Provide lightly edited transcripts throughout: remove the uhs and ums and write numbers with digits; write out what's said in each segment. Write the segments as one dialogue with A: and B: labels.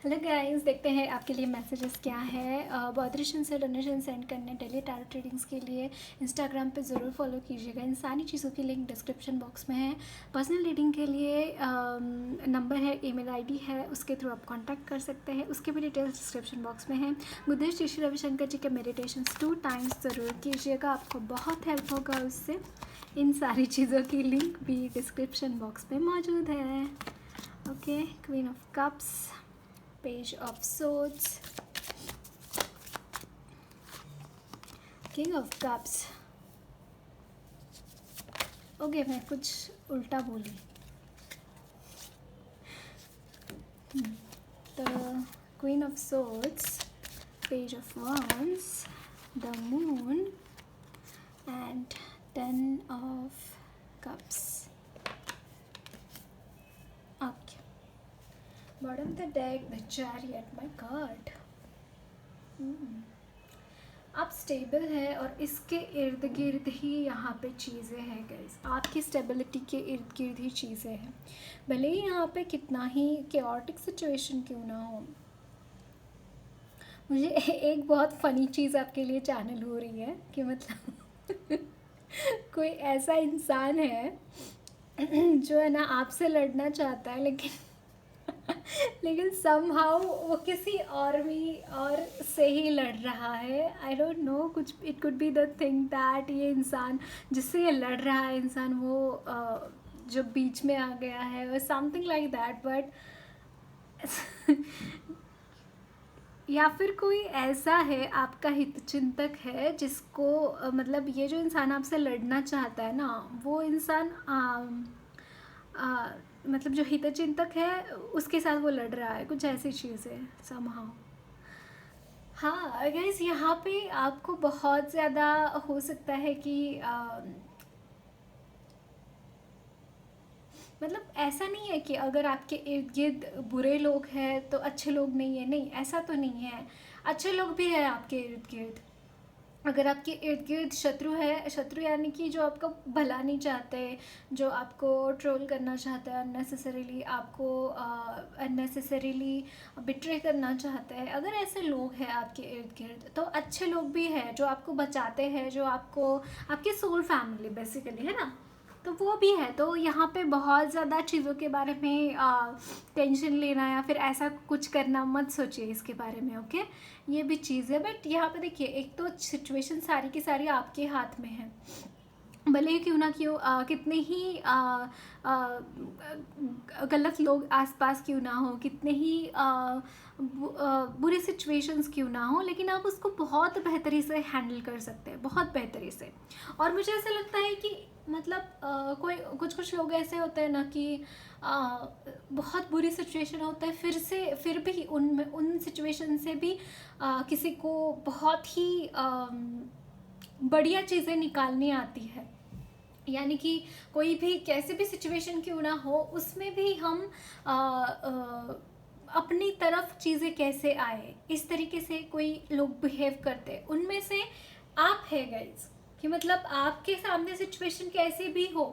A: Hello guys, देखते हैं आपके लिए मैसेजेस क्या है। बॉदरेशन से डोनेशन सेंड करने डेली टैरो ट्रीडिंग्स के लिए इंस्टाग्राम पे ज़रूर फॉलो कीजिएगा। इन सारी चीज़ों की लिंक डिस्क्रिप्शन बॉक्स में है। पर्सनल रीडिंग के लिए नंबर है, ईमेल आईडी है, उसके थ्रू आप कांटेक्ट कर सकते हैं। उसके भी डिटेल्स डिस्क्रिप्शन बॉक्स में है। बुद्धेश श्री श्री रविशंकर जी के मेडिटेशंस 2 टाइम्स ज़रूर कीजिएगा, आपको बहुत हेल्प होगा उससे। इन सारी चीज़ों की लिंक भी डिस्क्रिप्शन बॉक्स में मौजूद है। Okay, queen of cups, Page of Swords, King of Cups. Okay, मैं कुछ उल्टा बोली। तो Queen of Swords, Page of Wands, the Moon and 10 of Cups. Okay. Bottom of the deck, the Chariot. My God. आप stable है और इसके इर्द गिर्द ही यहाँ पे चीज़ें हैं गाइस। आपकी स्टेबिलिटी के इर्द गिर्द ही चीज़ें हैं, भले ही यहाँ पे कितना ही केओटिक सिचुएशन क्यों ना हो। मुझे एक बहुत फ़नी चीज़ आपके लिए चैनल हो रही है कि मतलब कोई ऐसा इंसान है जो है ना आपसे लड़ना चाहता है, लेकिन समहाउ वो किसी और से ही लड़ रहा है। आई डोंट नो, कुछ it could be the thing that ये इंसान जिससे ये लड़ रहा है इंसान वो जो बीच में आ गया है और समथिंग लाइक दैट। बट या फिर कोई ऐसा है आपका हितचिंतक है जिसको मतलब ये जो इंसान आपसे लड़ना चाहता है ना, वो इंसान मतलब जो हितचिंतक है उसके साथ वो लड़ रहा है, कुछ ऐसी चीज़ है समहाउ। हाँ गाइस, यहाँ पे आपको बहुत ज़्यादा हो सकता है कि मतलब ऐसा नहीं है कि अगर आपके इर्द गिर्द बुरे लोग हैं तो अच्छे लोग नहीं है, नहीं ऐसा तो नहीं है। अच्छे लोग भी हैं आपके इर्द गिर्द। अगर आपके इर्द गिर्द शत्रु है, शत्रु यानी कि जो आपका भला नहीं चाहते, जो आपको ट्रोल करना चाहता है अननेसेसरीली, आपको अननेसेसरीली बिट्रे करना चाहते हैं, अगर ऐसे लोग हैं आपके इर्द गिर्द तो अच्छे लोग भी हैं जो आपको बचाते हैं, जो आपको आपकी सोल फैमिली बेसिकली है ना, तो वो भी है। तो यहाँ पे बहुत ज़्यादा चीज़ों के बारे में टेंशन लेना या फिर ऐसा कुछ करना मत सोचिए इसके बारे में। ओके, ये भी चीज़ है। बट यहाँ पे देखिए, एक तो सिचुएशन सारी की सारी आपके हाथ में है, भले ही क्यों ना क्यों कितने ही गलत लोग आसपास क्यों ना हो, कितने ही बुरी सिचुएशंस क्यों ना हो, लेकिन आप उसको बहुत बेहतरी से हैंडल कर सकते हैं, बहुत बेहतरी से। और मुझे ऐसा लगता है कि मतलब कोई कुछ लोग ऐसे होते हैं ना कि बहुत बुरी सिचुएशन होता है, फिर भी उन सिचुएशन से भी किसी को बहुत ही बढ़िया चीज़ें निकालनी आती है। यानी कि कोई भी कैसे भी सिचुएशन क्यों ना हो, उसमें भी हम अपनी तरफ चीज़ें कैसे आए, इस तरीके से कोई लोग बिहेव करते हैं। उनमें से आप है गाइज, कि मतलब आपके सामने सिचुएशन कैसे भी हो,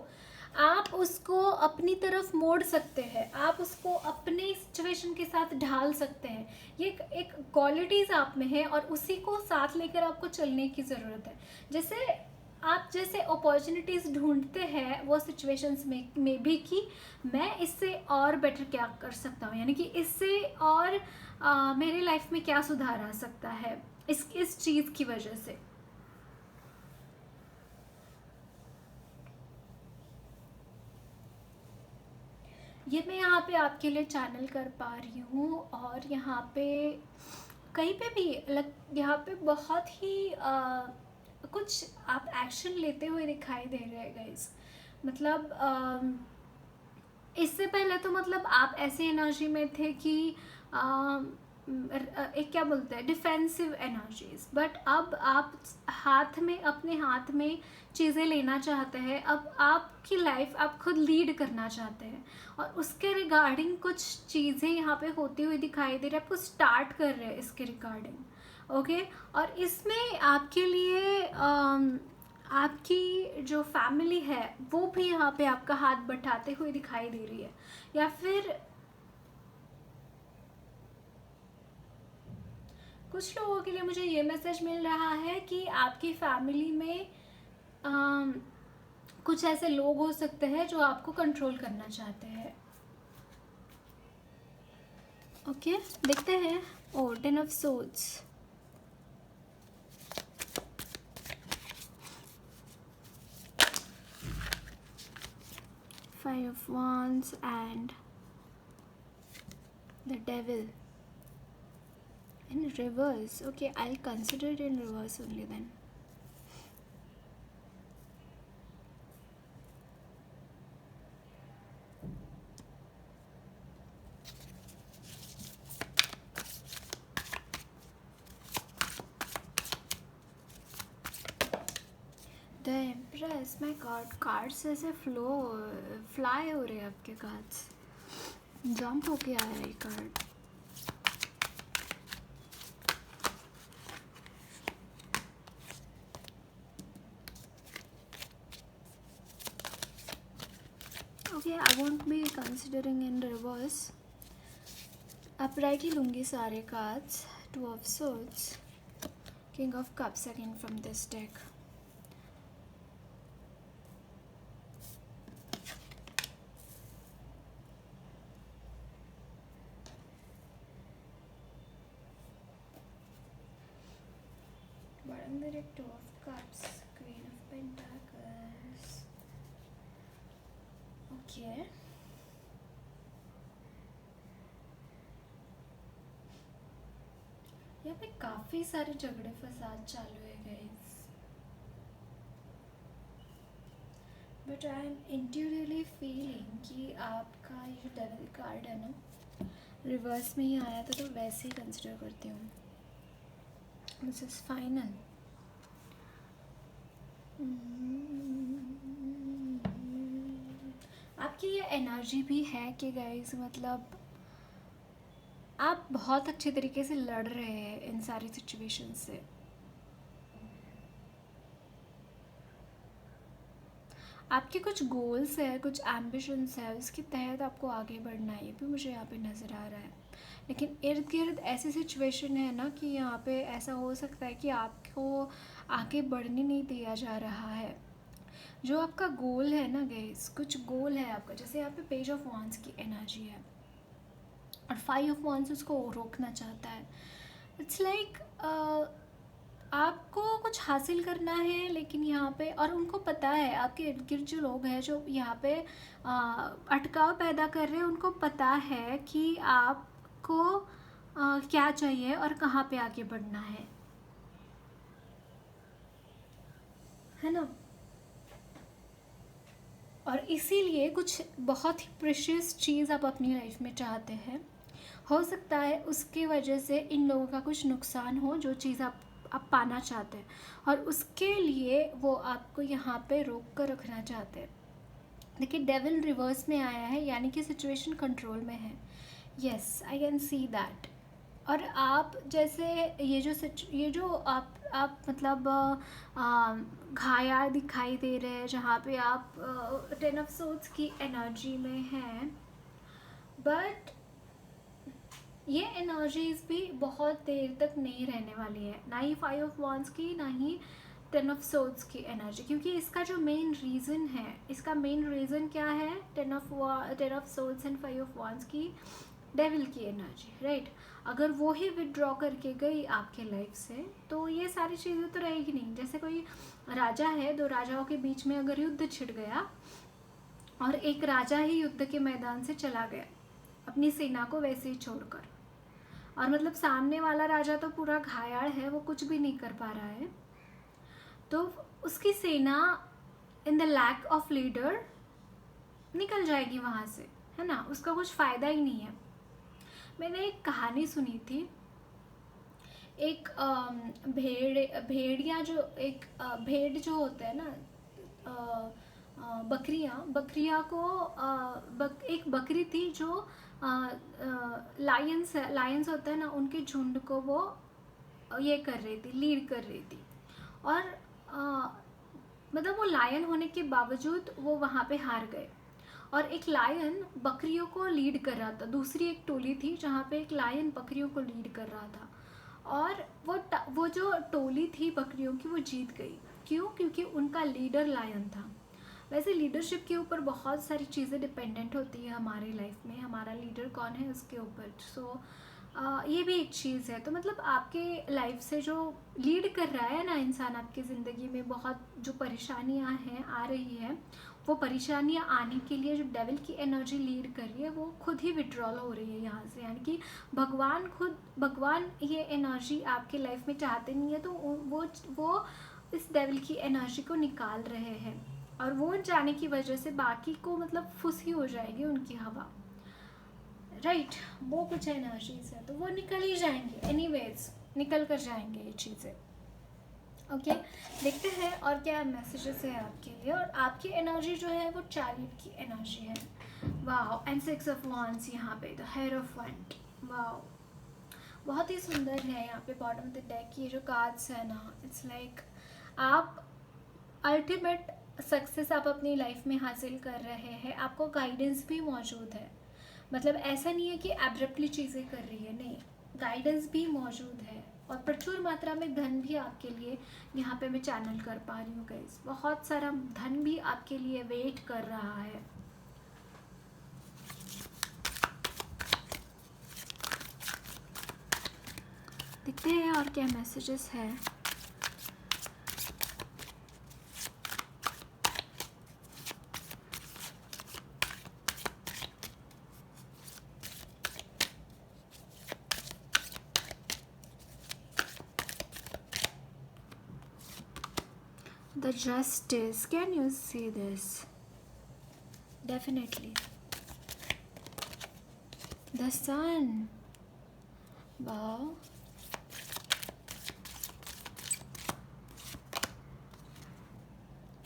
A: आप उसको अपनी तरफ मोड़ सकते हैं, आप उसको अपने सिचुएशन के साथ ढाल सकते हैं। ये एक क्वालिटीज़ आप में है और उसी को साथ लेकर आपको चलने की ज़रूरत है। जैसे अपॉर्चुनिटीज़ ढूंढते हैं वो सिचुएशंस में भी कि मैं इससे और बेटर क्या कर सकता हूँ, यानी कि इससे और मेरे लाइफ में क्या सुधार आ सकता है इस चीज़ की वजह से। ये मैं यहाँ पे आपके लिए चैनल कर पा रही हूँ। और यहाँ पे कहीं पे भी यहाँ पे बहुत ही कुछ आप एक्शन लेते हुए दिखाई दे रहे हैं गाइस। मतलब इससे पहले तो मतलब आप ऐसी एनर्जी में थे कि एक क्या बोलते हैं, डिफेंसिव एनर्जीज। बट अब आप अपने हाथ में चीज़ें लेना चाहते हैं। अब आपकी लाइफ आप खुद लीड करना चाहते हैं और उसके रिगार्डिंग कुछ चीज़ें यहाँ पे होती हुई दिखाई दे रही है, आपको स्टार्ट कर रहे हैं इसके रिगार्डिंग। ओके, और इसमें आपके लिए आपकी जो फैमिली है वो भी यहाँ पे आपका हाथ बटाते हुए दिखाई दे रही है। या फिर कुछ लोगों के लिए मुझे ये मैसेज मिल रहा है कि आपकी फैमिली में कुछ ऐसे लोग हो सकते हैं जो आपको कंट्रोल करना चाहते हैं। ओके, देखते हैं। ओ, 10 of swords, 5 of wands and the devil in reverse. Okay, I'll consider it in reverse only then. The Empress, my god, cards ऐसे फ्लाई हो रहे हैं आपके कार्ड्स, जंप होके आ रहा है card. Okay, I won't be considering in reverse, upright ही लूँगी सारे cards. 2 of swords, King of Cups again from this deck, bottom the deck 2 of Cups, Queen of Pentacles. Okay, यहाँ पे काफ़ी सारे झगड़े फसाद चालू है guys, but I am intuitively feeling कि आपका ये डेविल कार्ड है ना, रिवर्स में ही आया था, तो वैसे ही कंसिडर करती हूँ। This is final. आपकी ये एनर्जी भी है कि गाइस, मतलब आप बहुत अच्छे तरीके से लड़ रहे हैं इन सारी सिचुएशन से। आपके कुछ गोल्स है, कुछ एम्बिशंस है, उसके तहत आपको आगे बढ़ना है, ये भी मुझे यहाँ पे नज़र आ रहा है। लेकिन इर्द गिर्द ऐसी सिचुएशन है ना कि यहाँ पे ऐसा हो सकता है कि आपको आगे बढ़ने नहीं दिया जा रहा है। जो आपका गोल है ना गाइस, कुछ गोल है आपका, जैसे यहाँ पे पेज ऑफ वांड्स की एनर्जी है और 5 ऑफ वांड्स उसको रोकना चाहता है। इट्स लाइक आपको कुछ हासिल करना है, लेकिन यहाँ पे, और उनको पता है, आपके इर्द गिर्द जो लोग हैं जो यहाँ पे अटकाव पैदा कर रहे हैं, उनको पता है कि आपको क्या चाहिए और कहाँ पे आगे बढ़ना है ना। और इसीलिए कुछ बहुत ही प्रेशियस चीज़ आप अपनी लाइफ में चाहते हैं। हो सकता है उसकी वजह से इन लोगों का कुछ नुकसान हो, जो चीज़ आप पाना चाहते हैं, और उसके लिए वो आपको यहाँ पे रोक कर रखना चाहते हैं। देखिए, डेविल रिवर्स में आया है, यानी कि सिचुएशन कंट्रोल में है। Yes, I can see that. और आप जैसे ये जो आप मतलब घायल दिखाई दे रहे हैं, जहाँ पे आप 10 ऑफ सोर्ड्स की एनर्जी में हैं, बट ये एनर्जीज भी बहुत देर तक नहीं रहने वाली है, ना ही 5 ऑफ वांड्स की, ना ही 10 ऑफ सोर्ड्स की एनर्जी। क्योंकि इसका जो मेन रीज़न है, इसका मेन रीज़न क्या है, 10 of swords and 5 of wands की डेविल की एनर्जी, राइट। अगर वो ही विदड्रॉ करके गई आपके लाइफ से, तो ये सारी चीज़ें तो रहेगी नहीं। जैसे कोई राजा है, 2 राजाओं के बीच में अगर युद्ध छिड़ गया और एक राजा ही युद्ध के मैदान से चला गया अपनी सेना को वैसे ही छोड़कर, और मतलब सामने वाला राजा तो पूरा घायल है, वो कुछ भी नहीं कर पा रहा है, तो उसकी सेना in the lack of leader निकल जाएगी वहाँ से, है ना। उसका कुछ फ़ायदा ही नहीं है। मैंने एक कहानी सुनी थी, एक भेड़िया जो एक भेड़ जो होता है ना, बकरियाँ को एक बकरी थी जो लायंस होता है ना, उनके झुंड को वो ये कर रही थी, लीड कर रही थी। और मतलब वो लायन होने के बावजूद वो वहाँ पे हार गए, और एक लायन बकरियों को लीड कर रहा था। दूसरी एक टोली थी जहाँ पे एक लायन बकरियों को लीड कर रहा था, और वो जो टोली थी बकरियों की वो जीत गई। क्यों? क्योंकि उनका लीडर लायन था। वैसे लीडरशिप के ऊपर बहुत सारी चीज़ें डिपेंडेंट होती है हमारी लाइफ में, हमारा लीडर कौन है उसके ऊपर। सो ये भी एक चीज़ है। तो मतलब आपके लाइफ से जो लीड कर रहा है ना इंसान आपकी ज़िंदगी में, बहुत जो परेशानियां हैं आ रही है, वो परेशानियां आने के लिए जो डेविल की एनर्जी लीड कर रही है वो खुद ही विड्रॉल हो रही है यहाँ से। यानी कि भगवान ये एनर्जी आपके लाइफ में चाहते नहीं है, तो वो इस डेविल की एनर्जी को निकाल रहे हैं, और वो जाने की वजह से बाकी को मतलब फुसी हो जाएगी उनकी हवा, राइट। वो कुछ एनर्जीज है तो वो निकल ही जाएंगे, एनीवेज निकल कर जाएंगे ये चीज़ें। ओके, देखते हैं और क्या मैसेजेस है आपके लिए। और आपकी एनर्जी जो है वो चैरियट की एनर्जी है। वाओ, एंड 6 ऑफ वांड्स यहाँ पे, द हेरोफेंट। वाओ, बहुत ही सुंदर है यहाँ पे बॉटम ऑफ द डेक की ये जो कार्ड्स है ना, इट्स लाइक आप अल्टीमेट सक्सेस आप अपनी लाइफ में हासिल कर रहे हैं। आपको गाइडेंस भी मौजूद है, मतलब ऐसा नहीं है कि एब्रप्टली चीज़ें कर रही है, नहीं, गाइडेंस भी मौजूद है। और प्रचुर मात्रा में धन भी आपके लिए यहाँ पे मैं चैनल कर पा रही हूँ गाइस। बहुत सारा धन भी आपके लिए वेट कर रहा है। देखते हैं और क्या मैसेजेस है। The justice, can you see this? Definitely. The sun. Wow.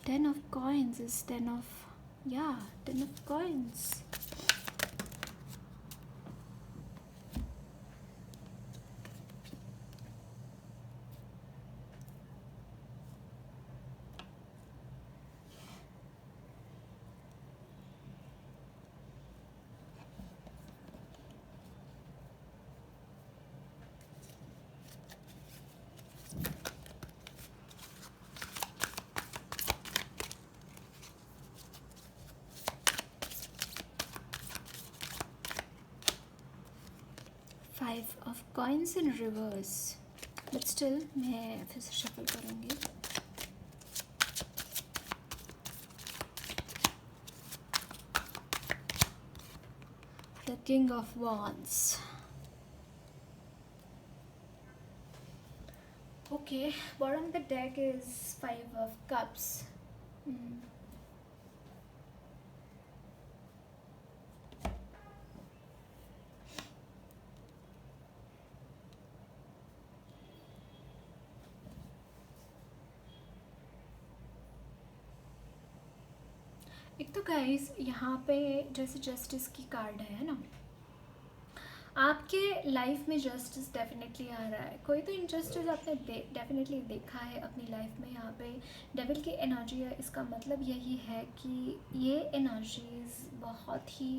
A: Ten of coins is 10 of, yeah, 10 of coins. Five of coins in reverse, but still मैं फिर से shuffle करूँगी। The King of Wands. Okay, bottom of the deck is Five of Cups. एक तो guys यहाँ पे जैसे justice की कार्ड है ना, आपके लाइफ में जस्टिस डेफिनेटली आ रहा है। कोई तो इनजस्टिस आपने डेफिनेटली देखा है अपनी लाइफ में। यहाँ पे डेविल की एनर्जी है, इसका मतलब यही है कि ये एनर्जीज बहुत ही,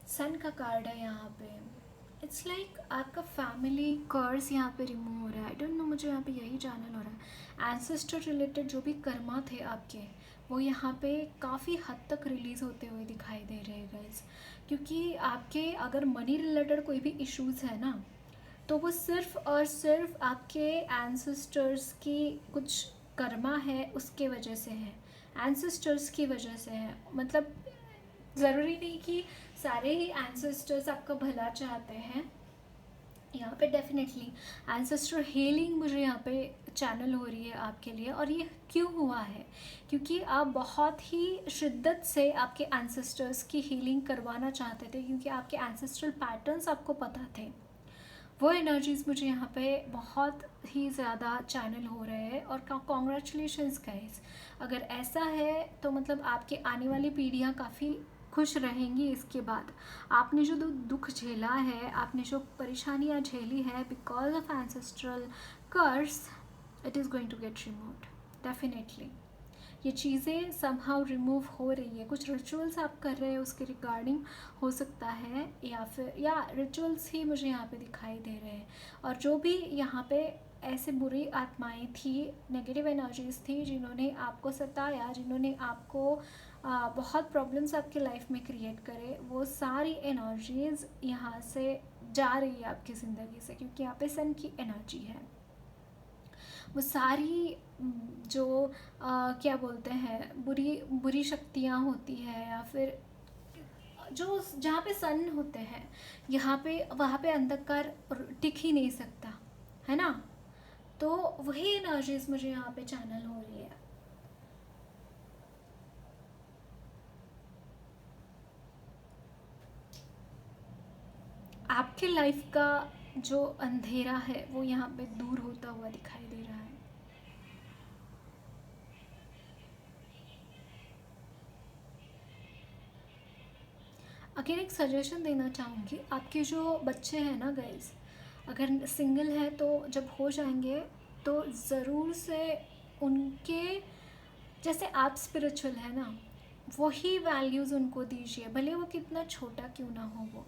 A: सन का कार्ड है यहाँ पे। इट्स लाइक आपका फैमिली कर्स यहाँ पे रिमूव हो रहा है। आई डोंट नो, मुझे यहाँ पे यही जानना हो रहा है। एंसेस्टर रिलेटेड जो भी कर्मा थे आपके, वो यहाँ पे काफ़ी हद तक रिलीज़ होते हुए दिखाई दे रहे हैं गाइस। क्योंकि आपके अगर मनी रिलेटेड कोई भी इश्यूज़ है ना, तो वो सिर्फ और सिर्फ आपके एंसेस्टर्स की कुछ कर्मा है उसके वजह से है, एंसेस्टर्स की वजह से है। मतलब ज़रूरी नहीं कि सारे ही एंसेस्टर्स आपका भला चाहते हैं। यहाँ पे डेफिनेटली एंसेस्टर हीलिंग मुझे यहाँ पे चैनल हो रही है आपके लिए। और ये क्यों हुआ है? क्योंकि आप बहुत ही शिद्दत से आपके एंसेस्टर्स की हीलिंग करवाना चाहते थे, क्योंकि आपके एंसेस्ट्रल पैटर्न्स आपको पता थे। वो एनर्जीज़ मुझे यहाँ पे बहुत ही ज़्यादा चैनल हो रहे हैं। और कॉन्ग्रेचुलेशंस गाइस, अगर ऐसा है तो मतलब आपके आने वाली पीढ़ियाँ काफ़ी खुश रहेंगी इसके बाद। आपने जो दुख झेला है, आपने जो परेशानियाँ झेली है because of ancestral curse, it is going to get removed definitely. ये चीज़ें समहाउ रिमूव हो रही है। कुछ रिचुअल्स आप कर रहे हैं उसके रिगार्डिंग हो सकता है, या रिचुअल्स ही मुझे यहाँ पे दिखाई दे रहे हैं। और जो भी यहाँ पे ऐसे बुरी आत्माएं थी, नेगेटिव एनर्जीज थी, जिन्होंने आपको सताया, जिन्होंने आपको बहुत प्रॉब्लम्स आपके लाइफ में क्रिएट करे, वो सारी एनर्जीज यहाँ से जा रही है आपकी ज़िंदगी से, क्योंकि यहाँ पे सन की एनर्जी है। वो सारी जो क्या बोलते हैं, बुरी बुरी शक्तियाँ होती हैं, या फिर जो जहाँ पे सन होते हैं, यहाँ पे वहाँ पे अंधकार टिक ही नहीं सकता है ना। तो वही एनर्जीज मुझे यहाँ पे चैनल हो रही है। आपके लाइफ का जो अंधेरा है वो यहाँ पे दूर होता हुआ दिखाई दे रहा है। अगर एक सजेशन देना चाहूँगी, आपके जो बच्चे हैं ना गाइस, अगर सिंगल है तो जब हो जाएंगे तो ज़रूर से उनके, जैसे आप स्पिरिचुअल है ना, वही वैल्यूज़ उनको दीजिए, भले वो कितना छोटा क्यों ना हो। वो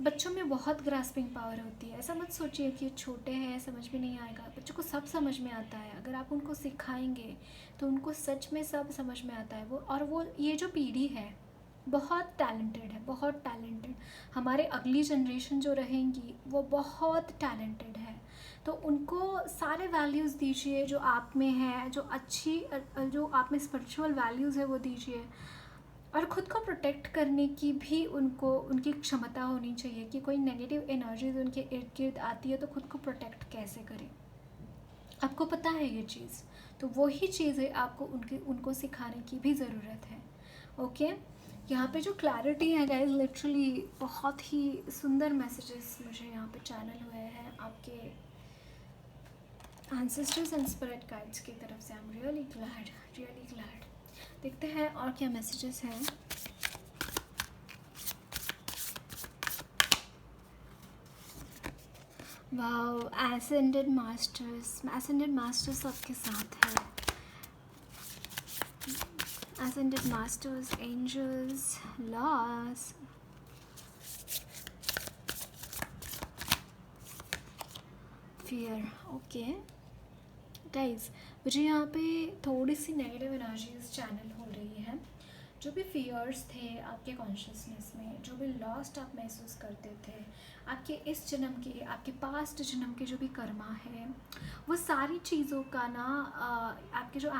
A: बच्चों में बहुत ग्रास्पिंग पावर होती है। ऐसा मत सोचिए कि छोटे हैं समझ में नहीं आएगा, बच्चों को सब समझ में आता है। अगर आप उनको सिखाएंगे तो उनको सच में सब समझ में आता है। वो ये जो पीढ़ी है बहुत टैलेंटेड है, बहुत टैलेंटेड। हमारे अगली जनरेशन जो रहेंगी वो बहुत टैलेंटेड है। तो उनको सारे वैल्यूज़ दीजिए जो आप में है, जो अच्छी जो आप में स्पिरिचुअल वैल्यूज़ है वो दीजिए। और ख़ुद को प्रोटेक्ट करने की भी उनको उनकी क्षमता होनी चाहिए कि कोई नेगेटिव एनर्जीज उनके इर्द गिर्द आती है तो ख़ुद को प्रोटेक्ट कैसे करें। आपको पता है ये चीज़, तो वही चीज़ें आपको उनको सिखाने की भी ज़रूरत है। ओके, यहाँ पे जो क्लैरिटी है गाइस, लिटरली बहुत ही सुंदर मैसेजेस मुझे यहाँ पे चैनल हुए हैं आपके एंसेस्टर्स एंड स्पिरिट गाइड्स की तरफ से। I am really glad, really glad. देखते हैं और क्या मैसेजेस हैं। वाओ, एसेंडेड मास्टर्स आपके साथ है। Ascended masters, angels, loss, fear. Okay guys, मुझे यहाँ पे थोड़ी सी नेगेटिव एनर्जीज चैनल हो रही है। जो भी फियर्स थे आपके कॉन्शियसनेस में, जो भी लॉस्ट आप महसूस करते थे, आपके इस जन्म के, आपके पास्ट जन्म के जो भी कर्मा है, वो सारी चीज़ों का ना आपके जो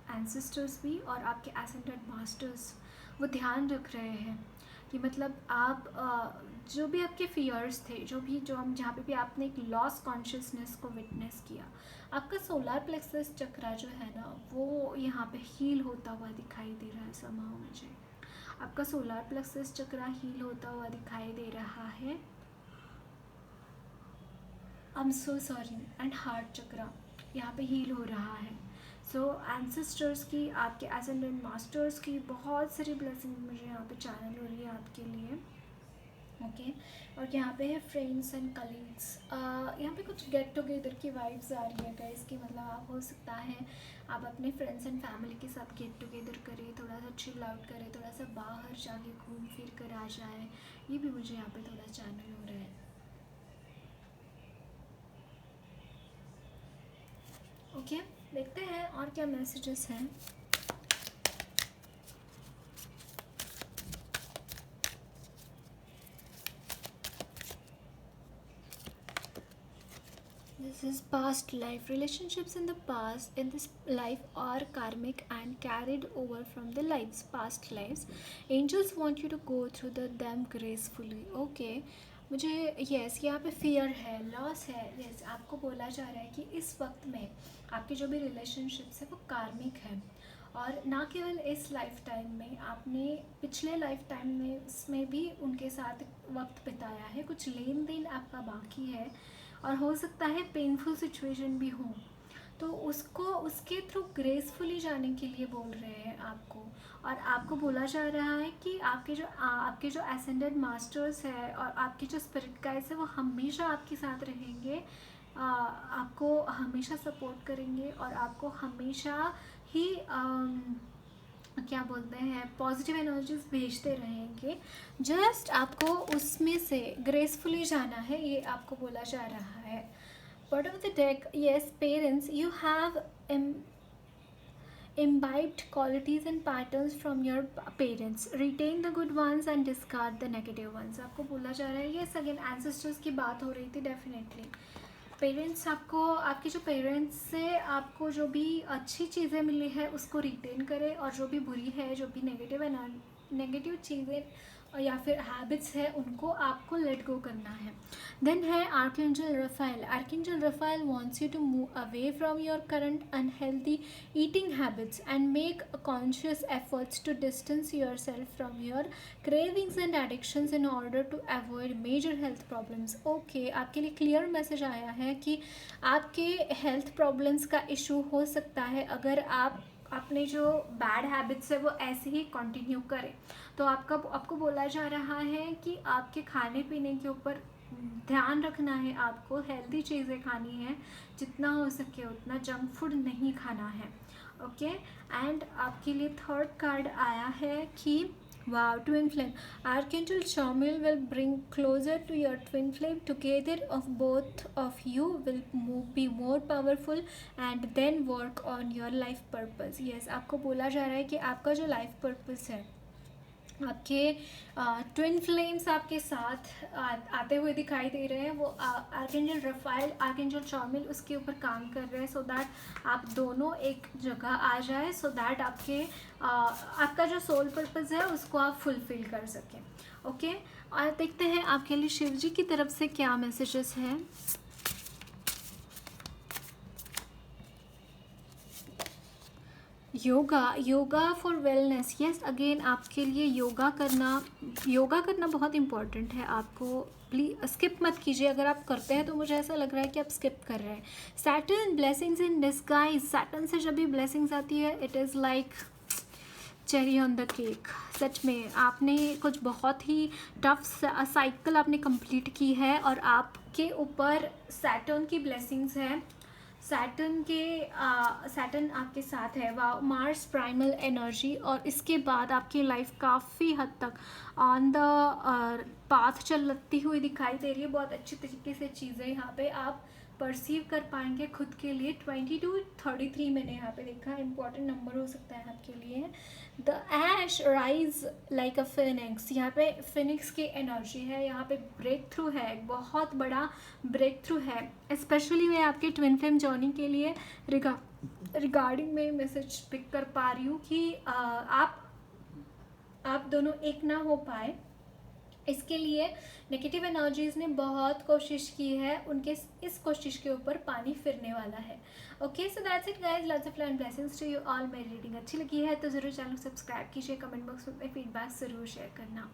A: एंसेस्टर्स भी और आपके एसेंडेड मास्टर्स वो ध्यान रख रहे हैं कि मतलब आप जो भी आपके फियर्स थे, जो हम जहाँ पे भी आपने एक लॉस कॉन्शियसनेस को विटनेस किया, आपका सोलर प्लेक्सस चक्रा जो है ना वो यहाँ पे हील होता हुआ दिखाई दे रहा है। समाओ मुझे आपका सोलर प्लेक्सस चक्रा हील होता हुआ दिखाई दे रहा है। I am so sorry. And heart chakra यहाँ पे हील हो रहा है। सो एंसेस्टर्स की, आपके एसेंडेंट मास्टर्स की बहुत सारी ब्लेसिंग मुझे यहाँ पे चैनल हो रही है आपके लिए। ओके और यहाँ पे है फ्रेंड्स एंड कलीग्स। यहाँ पे कुछ गेट टुगेदर की वाइब्स आ रही है गाइस की, मतलब आप हो सकता है आप अपने फ्रेंड्स एंड फैमिली के साथ गेट टुगेदर करें, थोड़ा सा चिल आउट करें, थोड़ा सा बाहर जाके घूम फिर कर आ जाए। ये भी मुझे यहाँ पे थोड़ा चैनल हो रहा है। ओके देखते हैं और क्या मैसेजेस हैं। This is past life. Relationships in the past, in this life, are karmic and carried over from the past lives. Angels want you to go through them gracefully. Okay. मुझे yes यहाँ पे fear है, loss है। Yes आपको बोला जा रहा है कि इस वक्त में आपके जो भी रिलेशनशिप्स है वो कार्मिक है, और ना केवल इस लाइफ टाइम में, आपने पिछले लाइफ टाइम में उसमें भी उनके साथ वक्त बिताया है, कुछ लेन देन आपका बाकी है, और हो सकता है पेनफुल सिचुएशन भी हो, तो उसके थ्रू ग्रेसफुली जाने के लिए बोल रहे हैं आपको। और आपको बोला जा रहा है कि आपके जो एसेंडेड मास्टर्स है और आपके जो स्पिरिट गाइड्स है वो हमेशा आपके साथ रहेंगे, आपको हमेशा सपोर्ट करेंगे और आपको हमेशा ही क्या बोलते हैं पॉजिटिव एनर्जीज भेजते रहेंगे। जस्ट आपको उसमें से ग्रेसफुली जाना है, ये आपको बोला जा रहा है। Bottom of the deck, yes parents, you have imbibed qualities and patterns from your parents, retain the good ones and discard the negative ones। आपको बोला जा रहा है यस अगेन एंसेस्टर्स की बात हो रही थी। डेफिनेटली पेरेंट्स आपको, आपके जो पेरेंट्स से आपको जो भी अच्छी चीज़ें मिली है उसको रिटेन करें, और जो भी बुरी है, जो भी नेगेटिव चीज़ें या फिर हैबिट्स है उनको आपको लेट गो करना है। देन है archangel Raphael. Archangel Raphael wants you to move away from your current unhealthy eating habits and make conscious efforts to distance yourself from your cravings and addictions in order to avoid major health problems. Okay, आपके लिए clear message आया है कि आपके health problems का issue हो सकता है अगर आप अपने जो बैड हैबिट्स है वो ऐसे ही कंटिन्यू करें। तो आपको बोला जा रहा है कि आपके खाने पीने के ऊपर ध्यान रखना है, आपको हेल्दी चीज़ें खानी है, जितना हो सके उतना जंक फूड नहीं खाना है। ओके, एंड आपके लिए थर्ड कार्ड आया है कि wow, twin flame. Archangel Chamuel will bring closer to your twin flame. Together of both of you will be more powerful and then work on your life purpose. Yes, आपको बोला जा रहा है कि आपका जो लाइफ पर्पस है, आपके ट्विन फ्लेम्स आपके साथ आते हुए दिखाई दे रहे हैं। वो आर्कएंजल रफाइल, आर्कएंजल चौमिल उसके ऊपर काम कर रहे हैं सो दैट आप दोनों एक जगह आ जाए, सो दैट आपका जो सोल पर्पस है उसको आप फुलफिल कर सकें। ओके, और देखते हैं आपके लिए शिव जी की तरफ से क्या मैसेजेस हैं। Yoga for wellness. Yes again आपके लिए योगा करना बहुत इम्पॉर्टेंट है। आपको प्लीज स्किप मत कीजिए, अगर आप करते हैं तो मुझे ऐसा लग रहा है कि आप स्किप कर रहे हैं। Saturn blessings in disguise. Saturn से जब भी ब्लेसिंग्स आती है it is like cherry on the cake. सच में आपने कुछ बहुत ही टफ साइकिल आपने कंप्लीट की है और आपके ऊपर सैटर्न की ब्लेसिंग्स है। सैटर्न आपके साथ है, मार्स प्राइमल एनर्जी, और इसके बाद आपकी लाइफ काफ़ी हद तक ऑन द पाथ चलती हुई दिखाई दे रही है। बहुत अच्छी तरीके से चीज़ें यहाँ पे आप परसीव कर पाएंगे खुद के लिए। 22-33 मैंने यहाँ पे देखा, इंपॉर्टेंट नंबर हो सकता है आपके लिए। The ash rise like a phoenix. यहाँ पे फिनिक्स की एनर्जी है, यहाँ पे ब्रेक थ्रू है, एक बहुत बड़ा ब्रेक थ्रू है। स्पेशली मैं आपके ट्विन फ्लेम जर्नी के लिए रिगार्डिंग में मैसेज पिक कर पा रही हूँ कि आप दोनों एक ना हो पाए, इसके लिए नेगेटिव एनर्जीज ने बहुत कोशिश की है, उनके इस कोशिश के ऊपर पानी फिरने वाला है। Okay, so that's it guys, lots of love and blessings to you all. मेरी रीडिंग अच्छी लगी है तो ज़रूर चैनल सब्सक्राइब कीजिए, कमेंट बॉक्स में फीडबैक ज़रूर शेयर करना।